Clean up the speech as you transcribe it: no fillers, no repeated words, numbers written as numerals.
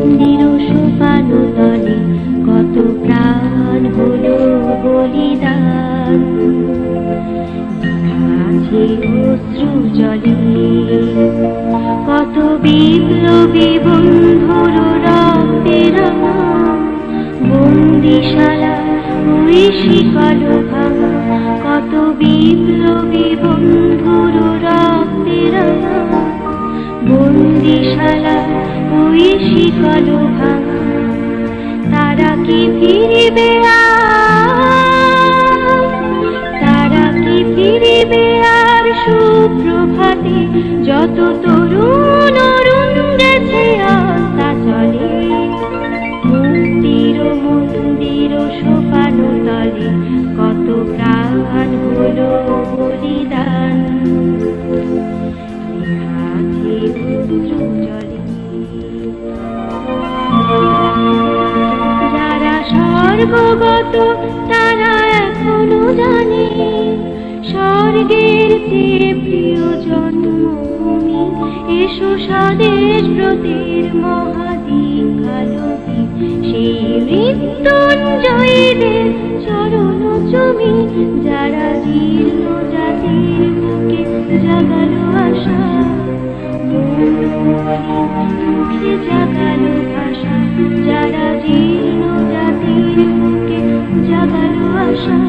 মন্দির সোপানো তলে কত প্রাণ হলো বলিদান, আছে অশ্রু জলে কত বিপ্লবী বন্ধুর রক্তের বন্দিশালা ওই শিকল ভাঙা, কত বিপ্লবী বন্ধুর রক্তের বন্দিশালা ওই শিকল ভাঙা। তারা কি ফিরিবে তারা কি ফিরিবে আর সুপ্রভাতে, যত তরুণ অরুণ গেছে আস্তা চলে মুক্তির মন্দির সোপানো তলে কত প্রাণ হলো বলিদান, আছে অশ্রু জলে। যারা স্বর্গগত তারা এখনো জানে স্বর্গের চেয়ে প্রিয় জন্মভূমি, এসো স্বদেশ ব্রতের মহাদীক্ষালোকে, সেই মৃত্যুঞ্জয়ীদের চরণ চুমি, যারা জীর্ণ জাতির বুকে জাগালো আশা, মুখে জাগালো ভাষা, যারা জীর্ণ জাতির বুকে জাগালো আশা।